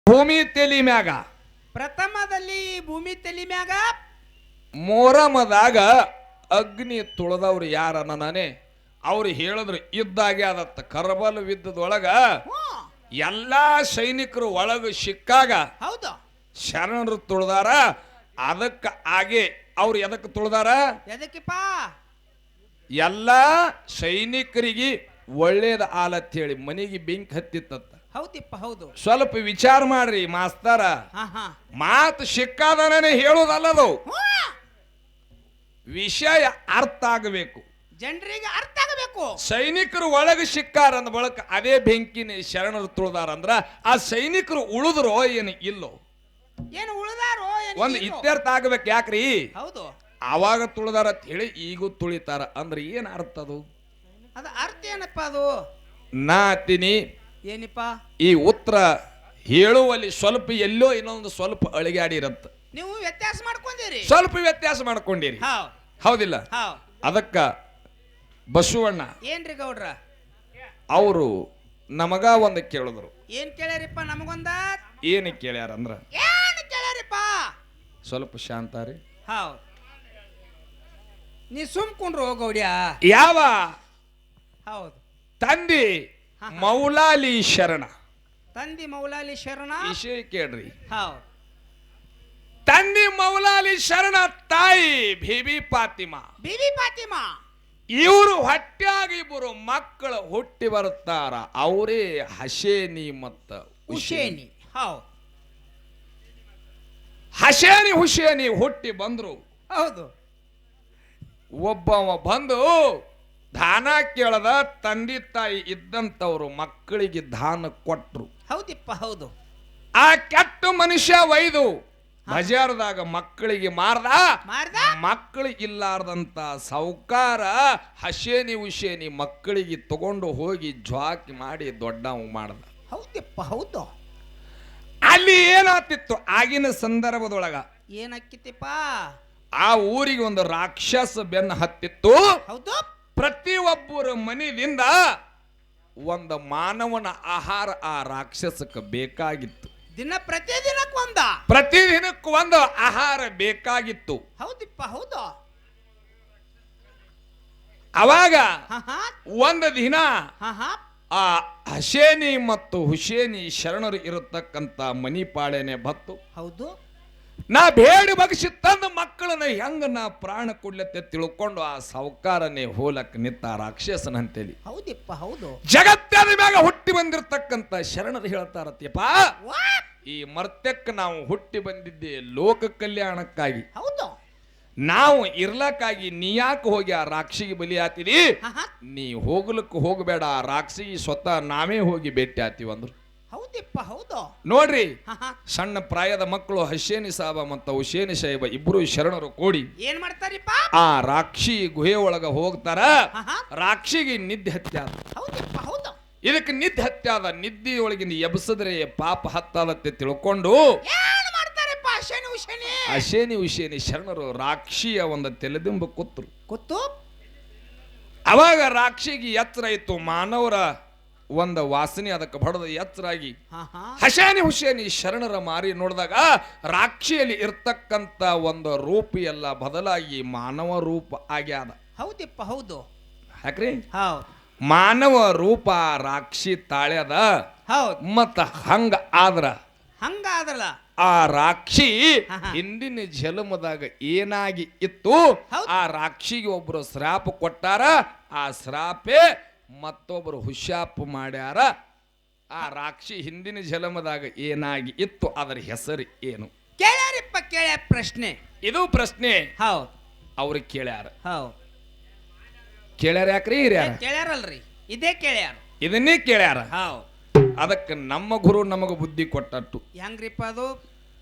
ಭೂಮಿ ತೆಲಿ ಮ್ಯಾಗ ಪ್ರಥಮದಲ್ಲಿ ಭೂಮಿ ತಲಿ ಮ್ಯಾಗ ಮೋರಮದಾಗ ಅಗ್ನಿ ತುಳದವ್ರು ಯಾರ ನಾನೇ ಅವ್ರು ಹೇಳಿದ್ರು ಇದ್ದಾಗೆ ಅದತ್ತ ಕರಬಲ್ ವಿದ್ದದೊಳಗ ಎಲ್ಲಾ ಸೈನಿಕರು ಒಳಗ ಸಿಕ್ಕಾಗ ಹೌದು ಶರಣರು ತುಳಿದಾರ. ಅದಕ್ಕ ಹಾಗೆ ಅವ್ರು ಎದಕ್ಕೆ ತುಳಿದಾರ? ಎದಕ್ಕಿಪ್ಪ? ಎಲ್ಲಾ ಸೈನಿಕರಿಗೆ ಒಳ್ಳೇದ ಆಲತ್ ಹೇಳಿ ಮನೆಗೆ ಬೆಂಕಿ ಹತ್ತಿತ್ತ. ಹೌದಿಪ್ಪ ಹೌದು. ಸ್ವಲ್ಪ ವಿಚಾರ ಮಾಡ್ರಿ ಮಾಸ್ತರ. ಮಾತು ಸಿಕ್ಕಾದನೇ ಹೇಳುದಲ್ಲದು, ವಿಷಯ ಅರ್ಥ ಆಗಬೇಕು, ಜನರಿಗೆ ಅರ್ಥ ಆಗಬೇಕು. ಸೈನಿಕರು ಒಳಗೆ ಸಿಕ್ಕಾರ ಅಂದ ಬಳಕ ಅದೇ ಬೆಂಕಿನ ಶರಣರು ತುಳಿದಾರ ಅಂದ್ರ ಆ ಸೈನಿಕರು ಉಳಿದ್ರೋ ಏನು ಇಲ್ಲೋ? ಏನು ಉಳಿದಾರೋ? ಒಂದು ಇತ್ಯರ್ಥ ಆಗ್ಬೇಕು. ಯಾಕ್ರಿ? ಹೌದು, ಅವಾಗ ತುಳಿದಾರ ಅಂತ ಹೇಳಿ ಈಗೂ ತುಳಿತಾರ ಅಂದ್ರೆ ಏನ್ ಅರ್ಥ ಅದು? ಅದು ಅರ್ಥ ಏನಪ್ಪ ಅದು? ನಾ ಅಂತೀನಿ ಏನಿಪ್ಪ ಈ ಉತ್ತರ ಹೇಳುವಲ್ಲಿ ಸ್ವಲ್ಪ ಎಲ್ಲೋ ಇನ್ನೊಂದು ಸ್ವಲ್ಪ ಅಳಿಗಾಡಿರತ್ತ. ನೀವು ವ್ಯತ್ಯಾಸ ಮಾಡ್ಕೊಂಡಿರಿ, ಸ್ವಲ್ಪ ವ್ಯತ್ಯಾಸ ಮಾಡ್ಕೊಂಡಿರಿ, ಹೌದಿಲ್ಲ? ಅದಕ್ಕ ಬಸವಣ್ಣ ಏನ್ರಿ ಗೌಡ್ರ ಅವರು ನಮಗ ಒಂದು ಕೇಳಿದ್ರು. ಏನ್ ಕೇಳ್ಯಾರಿಪ್ಪ ನಮಗೊಂದ? ಏನು ಕೇಳ್ಯಾರ ಅಂದ್ರ, ಏನ್ ಕೇಳ್ಯಾರಿಪ್ಪ? ಸ್ವಲ್ಪ ಶಾಂತ ರೀ. ಹೌದು, ನೀ ಸುಮ್ಕೊಂಡ್ರು ಗೌಡ್ಯ. ಯಾವ ಹೌದು ತಂದಿ ಮೌಲಾಲಿ ಶರಣ, ತಂದಿ ಮೌಲಾಲಿ ಶರಣ ವಿಷಯ ಕೇಳ್ರಿ. ಹೌದು, ತಂದಿ ಮೌಲಾಲಿ ಶರಣ, ತಾಯಿ ಬೀಬಿ ಫಾತಿಮಾ. ಬೀಬಿ ಫಾತಿಮಾ ಇವರು ಹೊಟ್ಟ್ಯಾಗ ಇಬ್ಬರು ಮಕ್ಕಳು ಹುಟ್ಟಿ ಬರುತ್ತಾರ. ಅವರೇ ಹಸೇನಿ ಮತ್ತ ಹುಸೇನಿ. ಹೌದು, ಹಸೇನಿ ಹುಸೇನಿ ಹುಟ್ಟಿ ಬಂದ್ರು. ಹೌದು, ಒಬ್ಬವ ಬಂದು ದಾನ ಕೇಳದ. ತಂದೆ ತಾಯಿ ಇದ್ದಂತವ್ರು ಮಕ್ಕಳಿಗೆ ದಾನ ಕೊಟ್ರು. ಹೌದಿಪ್ಪ ಹೌದು. ಆ ಕೆಟ್ಟ ಮನುಷ್ಯ ಒಯ್ದು ಬಜಾರದಾಗ ಮಕ್ಕಳಿಗೆ ಮಾರ್ದ. ಮಕ್ಕಳು ಇಲ್ಲಾರ್ದಂತ ಸಾವುಕಾರ ಹಸೇನಿ ಹುಸೇನಿ ಮಕ್ಕಳಿಗೆ ತಗೊಂಡು ಹೋಗಿ ಜ್ವಾಕಿ ಮಾಡಿ ದೊಡ್ಡವ ಮಾಡ್ದ. ಹೌದಿಪ್ಪ ಹೌದು. ಅಲ್ಲಿ ಏನಾಗ್ತಿತ್ತು ಆಗಿನ ಸಂದರ್ಭದೊಳಗ? ಏನಕ್ಕಿತಿಪ್ಪ? ಆ ಊರಿಗೆ ಒಂದು ರಾಕ್ಷಸ ಬೆನ್ನ ಹತ್ತಿತ್ತು. ಹೌದು, ಪ್ರತಿಯೊಬ್ಬರ ಮನೆಯಿಂದ ಒಂದು ಮಾನವನ ಆಹಾರ ಆ ರಾಕ್ಷಸಕ್ಕೆ ಬೇಕಾಗಿತ್ತು. ಪ್ರತಿದಿನಕ್ಕೂ ಒಂದು ಆಹಾರ ಬೇಕಾಗಿತ್ತು. ಹೌದಿಪ್ಪ ಹೌದು. ಅವಾಗ ಒಂದು ದಿನ ಆ ಹಸೇನಿ ಮತ್ತು ಹುಸೇನಿ ಶರಣರು ಇರತಕ್ಕಂತ ಮನಿಪಾಳೆನೆ ಬತ್ತು. ಹೌದು, ನಾ ಬೇಡಿ ಬಗ್ಸಿ ತಂದ ಮಕ್ಕಳನ್ನ ಹೆಂಗ ನಾ ಪ್ರಾಣ ಕೊಡ್ಲತ್ತೆ ತಿಳ್ಕೊಂಡು ಆ ಸಾವುಕಾರನೇ ಹೋಲಕ್ ನಿತ್ತ ರಾಕ್ಷಸನಂತೇಳಿ. ಹೌದಿಪ್ಪ ಹೌದು. ಜಗತ್ತಾದ ಮ್ಯಾಗ ಹುಟ್ಟಿ ಬಂದಿರತಕ್ಕಂತ ಶರಣರು ಹೇಳ್ತಾರತ್ಯಪ್ಪ, ಈ ಮರ್ತ್ಯಕ್ಕೆ ನಾವು ಹುಟ್ಟಿ ಬಂದಿದ್ದೆ ಲೋಕ ಕಲ್ಯಾಣಕ್ಕಾಗಿ. ಹೌದು, ನಾವು ಇರ್ಲಕ್ಕಾಗಿ ನೀ ಯಾಕೆ ಹೋಗಿ ಆ ರಾಕ್ಷಿಗೆ ಬಲಿ ಆತಿದಿ? ನೀ ಹೋಗ್ಲಿಕ್ಕೆ ಹೋಗಬೇಡ, ಆ ರಾಕ್ಷಿಗೆ ಸ್ವತಃ ನಾವೇ ಹೋಗಿ ಭೇಟಿ ಆತೀವಿ ಅಂದ್ರು. ಹೌದಿಪ್ಪ ಹೌದು. ನೋಡ್ರಿ, ಸಣ್ಣ ಪ್ರಾಯದ ಮಕ್ಕಳು ಹಸೇನಿ ಸಾಬ ಮತ್ತು ಹುಸೇನಿ ಸಾಹಿಬ ಇಬ್ರು ಶರಣರು ಕೂಡಿ ಏನ್ ಮಾಡ್ತಾರಿಪ್ಪ? ಆ ರಾಕ್ಷಿ ಗುಹೆ ಒಳಗ ಹೋಗ್ತಾರ. ರಾಕ್ಷಿಗೆ ನಿದ್ದೆ ಹತ್ಯಾದ. ಹೌದಿಪ್ಪ ಹೌದು. ಇದಕ್ಕೆ ನಿದ್ದೆ ಹತ್ಯಾದ. ನಿದ್ದೆಯೊಳಗಿಂದ ಎಬ್ಸದ್ರೆ ಪಾಪ ಹತ್ತಾದತ್ತೆ ತಿಳ್ಕೊಂಡು ಹಸೇನಿ ಹುಸೇನಿ ಶರಣರು ರಾಕ್ಷಿಯ ಒಂದು ತೆಲೆದಿಂಬ ಕೂತು. ಅವಾಗ ರಾಕ್ಷಿಗೆ ಎಚ್ಚರ ಇತ್ತು. ಮಾನವರ ಒಂದು ವಾಸನೆ ಅದಕ್ಕೆ ಬಡದ ಎಚ್ಚರಾಗಿ ಹಸೇನಿ ಹುಸೇನಿ ಶರಣರ ಮಾರಿ ನೋಡಿದಾಗ ರಾಕ್ಷಿಯಲ್ಲಿ ಇರ್ತಕ್ಕಂತ ಒಂದು ರೂಪ ಎಲ್ಲ ಬದಲಾಗಿ ಮಾನವ ರೂಪ ಆಗ್ಯಾದ. ಹೌದಿಪ್ಪ ಹೌದು. ಯಾಕ್ರಿ? ಮಾನವ ರೂಪ ರಾಕ್ಷಿ ತಾಳ್ಯದ. ಮತ್ತ ಹಂಗಾದ್ರಲ್ಲ ಆ ರಾಕ್ಷಿ ಹಿಂದಿನ ಜನ್ಮದಾಗ ಏನಾಗಿ ಇತ್ತು, ಆ ರಾಕ್ಷಿಗೆ ಒಬ್ರು ಶ್ರಾಪ ಕೊಟ್ಟಾರ. ಆ ಶ್ರಾಪೆ ಮತ್ತೊಬ್ಬರು ಹುಷಾಪ್ ಮಾಡ್ಯಾರ. ಆ ರಾಕ್ಷಿ ಹಿಂದಿನ ಜನ್ಮದಾಗ ಏನಾಗಿ ಇತ್ತು, ಅದರ ಹೆಸರು ಏನು? ಕೇಳ್ಯಾರಿಪ್ಪ ಪ್ರಶ್ನೆ. ಇದು ಪ್ರಶ್ನೆ. ಹೌದು, ಅವ್ರಿಗೆ ಕೇಳ್ಯಾರ. ಹೌದು, ಕೇಳ್ಯಾರ. ಯಾಕ್ರಿ? ಕೇಳ್ಯಾರಲ್ರಿ, ಇದೇ ಕೇಳ್ಯಾರ, ಇದನ್ನೇ ಕೇಳ್ಯಾರ. ಹೌದು. ಅದಕ್ಕೆ ನಮ್ಮ ಗುರು ನಮಗ ಬುದ್ಧಿ ಕೊಟ್ಟಟ್ಟು. ಹೆಂಗ್ರಿಪ್ಪ ಅದು?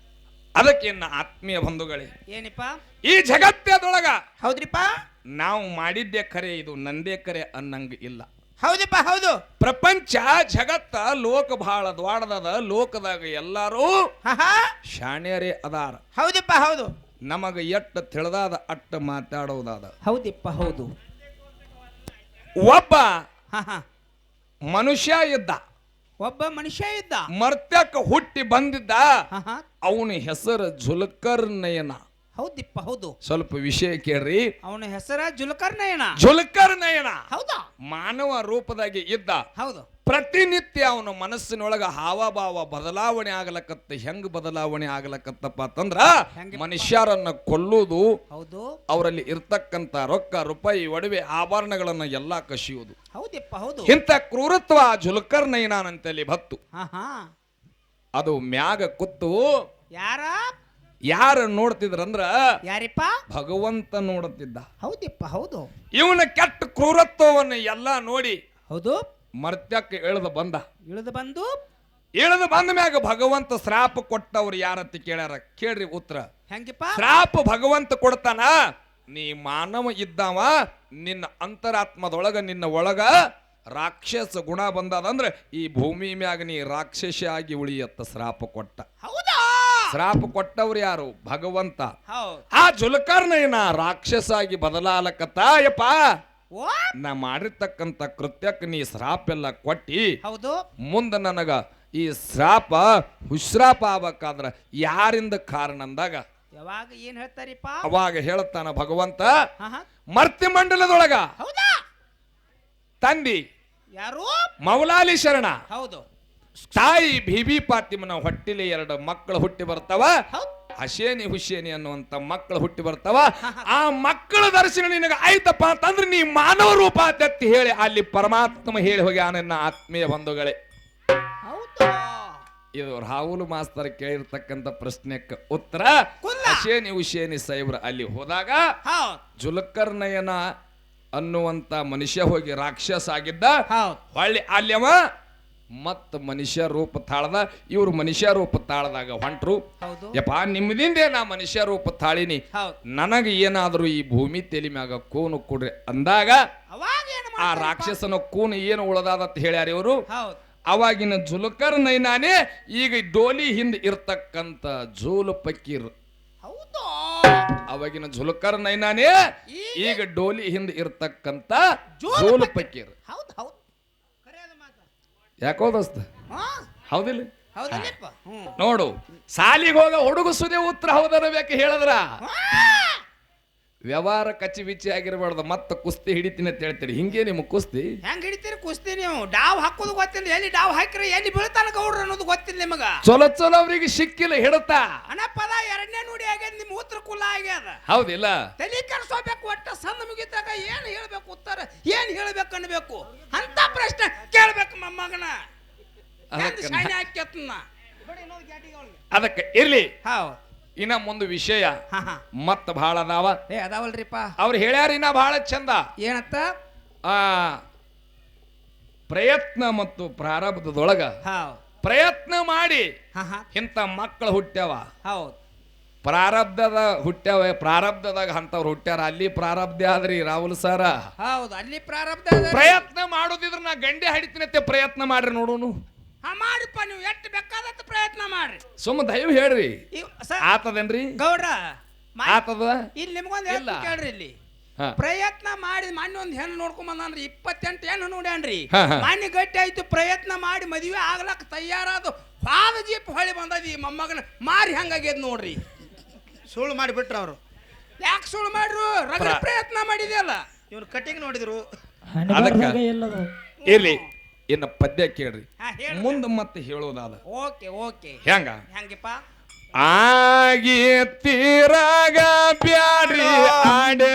ಅದಕ್ಕೆ ಆತ್ಮೀಯ ಬಂಧುಗಳೇ, ಏನಿಪ್ಪ ಈ ಜಗತ್ತದೊಳಗ ಹೌದ್ರಿಪ್ಪ ನಾವು ಮಾಡಿದ್ದೆ ಕರೆ, ಇದು ನಂದೇ ಕರೆ ಅನ್ನಂಗ ಇಲ್ಲ. ಹೌದಪ್ಪ ಹೌದು. ಪ್ರಪಂಚ ಜಗತ್ತ ಲೋಕ ಬಹಳ ದ್ವಾಡದ. ಲೋಕದಾಗ ಎಲ್ಲಾರು ಶಾಣ್ಯರೇ ಅದಾರ. ಹೌದಪ್ಪ ಹೌದು. ನಮಗ ಎಟ್ಟ ತಿಳಿದಾದ ಅಟ್ಟ ಮಾತಾಡೋದಾದ. ಹೌದಪ್ಪ ಹೌದು. ಒಬ್ಬ ಮನುಷ್ಯ ಇದ್ದ. ಒಬ್ಬ ಮನುಷ್ಯ ಇದ್ದ. ಮರ್ತ್ಯಕ್ಕ ಹುಟ್ಟಿ ಬಂದಿದ್ದ. ಹಾ ಹಾ ಅವನ ಹೆಸರು ಜುಲ್ಕರ್ನಯನ. ಹೌದಿಪ್ಪ ಹೌದು. ಸ್ವಲ್ಪ ವಿಷಯ ಕೇಳ್ರಿ. ಅವನ ಹೆಸರ ಜುಲ್ಕರ್ನಯನ. ಜುಲ್ಕರ್ನಯನ ಹೌದಾ? ಮಾನವ ರೂಪದಾಗಿ ಇದ್ದ. ಹೌದು. ಪ್ರತಿನಿತ್ಯ ಅವನ ಮನಸ್ಸಿನೊಳಗ ಹಾವಭಾವ ಬದಲಾವಣೆ ಆಗ್ಲಕತ್ತ. ಹೆಂಗ್ ಬದಲಾವಣೆ ಆಗ್ಲಕತ್ತಪ್ಪ ಅಂತಂದ್ರ ಹೆಂಗೆ? ಮನುಷ್ಯರನ್ನ ಕೊಲ್ಲುವುದು, ಹೌದು. ಅವರಲ್ಲಿ ಇರ್ತಕ್ಕಂತ ರೊಕ್ಕ ರೂಪಾಯಿ ಒಡವೆ ಆಭರಣಗಳನ್ನ ಎಲ್ಲಾ ಕಸಿಯುವುದು. ಹೌದಿಪ್ಪ ಹೌದು. ಇಂಥ ಕ್ರೂರತ್ವ ಜುಲ್ಕರ್ನಯನಂತಲ್ಲಿ ಭಕ್ತು. ಹಾ ಹಾ ಅದು ಮ್ಯಾಗ ಕೂತು ಯಾರ ಯಾರು ನೋಡ್ತಿದ್ರಂದ್ರ ಯಾರಿಪ್ಪ? ಭಗವಂತ ನೋಡುತ್ತಿದ್ದ. ಹೌದಿಪ್ಪ ಹೌದು. ಇವನ ಕೆಟ್ಟ ಕ್ರೂರತ್ವವನ್ನು ಎಲ್ಲಾ ನೋಡಿ ಹೌದು. ಮರ್ತ್ಯಕ್ಕೆ ಇಳಿದು ಬಂದ. ಇಳಿದು ಬಂದು ಇಳಿದು ಬಂದ ಮ್ಯಾಗ ಭಗವಂತ ಶ್ರಾಪ ಕೊಟ್ಟವ್ರು ಯಾರತ್ತಿ ಕೇಳ್ಯಾರ. ಕೇಳ್ರಿ ಉತ್ತರ. ಹೆಂಗಿಪ್ಪ? ಶ್ರಾಪ ಭಗವಂತ ಕೊಡ್ತಾನ. ನೀ ಮಾನವ ಇದ್ದಾವ, ನಿನ್ನ ಅಂತರಾತ್ಮದೊಳಗ ನಿನ್ನ ಒಳಗ ರಾಕ್ಷಸ ಗುಣ ಬಂದದಂದ್ರೆ ಈ ಭೂಮಿ ಮ್ಯಾಗ ನೀ ರಾಕ್ಷಸ ಆಗಿ ಉಳಿಯತ್ತ ಶ್ರಾಪ ಕೊಟ್ಟ. ಹೌದಾ? ಶ್ರಾಪ ಕೊಟ್ಟವ್ರು ಯಾರು? ಭಗವಂತ. ಹೌದು. ಆ ಜುಲ್ಕರ್ನಯನ ರಾಕ್ಷಸ ಆಗಿ ಬದಲಾಲಕತ್ತ. ಯಪ್ಪ, ಓ ನಾ ಮಾಡಿರ್ತಕ್ಕಂಥ ಕೃತ್ಯಕ್ಕೆ ನೀ ಶ್ರಾಪ ಎಲ್ಲ ಕೊಟ್ಟಿ, ಹೌದು. ಮುಂದೆ ನನಗ ಈ ಶ್ರಾಪ ಹುಶ್ರಾಪ ಆಗ್ಬೇಕಾದ್ರ ಯಾರಿಂದ ಕಾರಣ ಅಂದಾಗ ಯಾವಾಗ ಏನ್ ಹೇಳ್ತಾರಿಪ್ಪ? ಅವಾಗ ಹೇಳುತ್ತಾನ ಭಗವಂತ, ಹಾ ಹಾ ಮರ್ತ್ಯ ಮಂಡಲದೊಳಗ ಹೌದಾ? ತಂದಿ ಯಾರು? ಮೌಲಾಲಿ ಶರಣ, ಹೌದು. ತಾಯಿ ಬಿಬಿ ಫಾತಿಮನ ಹೊಟ್ಟಿಲಿ 2 ಮಕ್ಕಳು ಹುಟ್ಟಿ ಬರ್ತಾವ. ಹೌದು. ಹಸೇನಿ ಹುಸೇನಿ ಅನ್ನುವಂತ ಮಕ್ಕಳು ಹುಟ್ಟಿ ಬರ್ತಾವ. ಆ ಮಕ್ಕಳ ದರ್ಶನ ನಿನಗ ಆಯ್ತಪ್ಪ ಅಂತಂದ್ರೆ ನೀ ಮಾನವ ರೂಪ ಆದತ್ತಿ ಹೇಳಿ ಅಲ್ಲಿ ಪರಮಾತ್ಮ ಹೇಳಿ ಹೋಗ್ಯಾನ. ನನ್ನ ಆತ್ಮೀಯ ಬಂಧುಗಳೇ, ಹೌದಾ? ಇದು ರಾಹುಲ್ ಮಾಸ್ತರ್ ಕೇಳಿರ್ತಕ್ಕಂಥ ಪ್ರಶ್ನೆಕ್ಕೆ ಉತ್ತರ. ಕುಲ್ಲ. ಹಸೇನಿ ಹುಸೇನಿ ಸಾಹೇಬ್ರ ಅಲ್ಲಿ ಹೋದಾಗ ಹೌದು. ಜುಲ್ಕರ್ನಯನ ಅನ್ನುವಂತ ಮನುಷ್ಯ ಹೋಗಿ ರಾಕ್ಷಸ ಆಗಿದ್ದ. ಹೌದು. ಹೊಳ್ಳಿ ಅಲ್ಯವ ಮತ್ತ ಮನುಷ್ಯ ರೂಪ ತಾಳದ. ಇವ್ರು ಮನುಷ್ಯ ರೂಪ ತಾಳದಾಗ ಹೊಂಟ್ರು. ಹೌದು. ಯಪ್ಪ, ನಿಮ್ಮದಿಂದೇ ನಾ ಮನುಷ್ಯ ರೂಪ ತಾಳಿನಿ, ಹೌದು. ನನಗೆ ಏನಾದ್ರು ಈ ಭೂಮಿ ತೆಲಿ ಮ್ಯಾಗ ಕೂನು ಕೊಡ್ರಿ ಅಂದಾಗ ಅವಾಗ ಏನು ಆ ಮಾಡ್ತಾರಪ್ಪ? ರಾಕ್ಷಸನ ಕೂನು ಏನು ಉಳದಾದತ್ ಹೇಳ್ಯಾರ ಇವರು. ಹೌದು. ಅವಾಗಿನ ಜುಲ್ಕರ್ನಯನಾನೇ ಈಗ ಡೋಲಿ ಹಿಂದ್ ಇರ್ತಕ್ಕಂತ ಜೂಲು ಪಕ್ಕೀರ್. ಹೌದಾ? ಅವಾಗಿನ ಜುಲ್ಕರ್ನಯನಾನೇ ಈಗ ಡೋಲಿ ಹಿಂದ್ ಇರ್ತಕ್ಕಂತ ಜೂಲು ಪಕ್ಕೀರ್. ಹೌದು ಹೌದು. ಕರೆಯದ ಮಾತ. ಯಾಕೋ ದೋಸ್ತ, ಹಾ ಹೌದಿಲ್ಲ? ಹೌದಲ್ಲಪ್ಪ. ನೋಡು, ಸಾಲಿಗೆ ಹೋಗ ಹುಡುಗ ಸುದೇ ಉತ್ತರ ಹೌದರಬೇಕು ಹೇಳಿದ್ರ ವ್ಯವಹಾರ ಕಚ್ಚಿ ಬಿಚ್ಚಿ ಆಗಿರಬಾರ್ದು. ಮತ್ತ ಕುಸ್ತಿ ಹಿಡಿತೀನಿ ಅಂತ ಹೇಳ್ತೀರಿ. ಹಿಂಗೆ ನಿಮ್ಮ ಕುಸ್ತಿ ಹೆಂಗ್ ಹಿಡಿತೀರಿ ಕುಸ್ತಿ ನೀವು? ಡಾವ್ ಹಾಕೋದು ಗೊತ್ತಿಲ್ಲ. ಎಲ್ಲಿ ಡಾವ್ ಹಾಕಿದ್ರೆ ಎಲ್ಲಿ ಬೀಳ್ತಾನ ಗೌಡ್ರ ಅನ್ನೋದು ಗೊತ್ತಿಲ್ಲ ನಿಮಗ. ಚಲೋ ಚಲೋ ಅವ್ರಿಗೆ ಸಿಕ್ಕಿಲ್ಲ ಹಿಡತಾ. ಅನಪದ 2ನೇ ನುಡಿ ಆಗ್ಯದ. ನಿಮ್ ಉತ್ತರ ಕುಲ ಆಗ್ಯದ. ಹೌದಿಲ್ಲ? ತಲೆ ಕೆಡ್ಸೋಬೇಕು. ಒಟ್ಟ ಸಣ್ಣ ಮುಗಿತಾಗ ಏನ್ ಹೇಳ್ಬೇಕು ಉತ್ತರ, ಏನ್ ಹೇಳ್ಬೇಕು ಅನ್ಬೇಕು ಅಂತ ಪ್ರಶ್ನೆ ಕೇಳ್ಬೇಕು ಮೊಮ್ಮಗನ. ಅದಕ್ಕೆ ಇರ್ಲಿ. ಹೌದು. ಇನ್ನ ಮುಂದೆ ವಿಷಯ ಹಾ ಹಾ ಮತ್ತ ಬಹಳ ಅದಾವ. ಅದಾವಲ್ರಿಪ್ಪ. ಅವ್ರು ಹೇಳ್ಯಾರ ಇನ್ನ ಬಹಳ ಚಂದ. ಏನತ್ತ? ಆ ಪ್ರಯತ್ನ ಮತ್ತು ಪ್ರಾರಬ್ಧದೊಳಗ ಹೌದು. ಪ್ರಯತ್ನ ಮಾಡಿ ಹಾ ಹಾ ಇಂಥ ಮಕ್ಕಳು ಹುಟ್ಟ್ಯಾವ. ಹೌದು. ಪ್ರಾರಬ್ಧದ ಹುಟ್ಟ್ಯಾವ. ಪ್ರಾರಬ್ಧದಾಗ ಅಂತವ್ರು ಹುಟ್ಟ್ಯಾರ. ಅಲ್ಲಿ ಪ್ರಾರಬ್ಧ ಆದ್ರಿ ರಾಹುಲ್ ಸರ. ಹೌದು. ಅಲ್ಲಿ ಪ್ರಾರಬ್ಧ ಅದ. ಪ್ರಯತ್ನ ಮಾಡೋದಿದ್ರ ನಾ ಗಂಡೆ ಹಡಿತೀನತ್ತೆ ಪ್ರಯತ್ನ ಮಾಡ್ರಿ ನೋಡೋನು. ಹಾ ಮಾಡಿಪ್ಪ. ನೀವು ಎಷ್ಟು ಬೇಕಾದಷ್ಟು ಪ್ರಯತ್ನ ಮಾಡ್ರಿ. ಸುಮ್ಮ ದಯವು ಹೇಳ್ರಿ. ಸರ್ ಆತದೇನ್ರಿ? ಗೌಡ್ರ ಆತದ. ಇಲ್ಲಿ ನಿಮ್ಗೊಂದು ಇಲ್ಲ. ಕೇಳ್ರಿ. ಇಲ್ಲಿ ಹಾ. ಪ್ರಯತ್ನ ಮಾಡಿ ಮೊನ್ನೆ ಒಂದು ಹೆಣ್ಣು ನೋಡ್ಕೊಂಬಂದ್ರಿ. 28 ಹೆಣ್ಣು ನೋಡ್ಯಾನ್ರಿ. ಹಾ, ಹಾ. ಮೊನ್ನೆ ಗಟ್ಟಿ ಆಯ್ತು. ಪ್ರಯತ್ನ ಮಾಡಿ ಮದುವೆ ಆಗ್ಲಕ್ ತಯಾರಾದ ಪಾದ ಜೀಪ್ ಹೊಳಿ ಬಂದದ. ಈ ಮೊಮ್ಮಗನ ಮಾರಿ ಹಂಗಾಗ್ಯದ ನೋಡ್ರಿ. ಸುಳ್ಳು ಮಾಡಿಬಿಟ್ರು ಅವರು. ಯಾಕೆ ಸುಳ್ಳು ಮಾಡ್ರು? ರಗಡ ಪ್ರಯತ್ನ ಮಾಡಿದೆಯಲ್ಲ. ಇವ್ರು ಕಟಿಂಗ್ ನೋಡಿದ್ರು. ಇರ್ಲಿ, ಇನ್ನು ಪದ್ಯ ಕೇಳ್ರಿ. ಹಾ, ಹೇಳ್ರಿ. ಮುಂದೆ ಮತ್ತೆ ಹೇಳೋದಾದ ಓಕೆ ಓಕೆ. ಹೆಂಗ? ಹೆಂಗಿಪ್ಪ? ಆಗಿ ತೀರಾಗ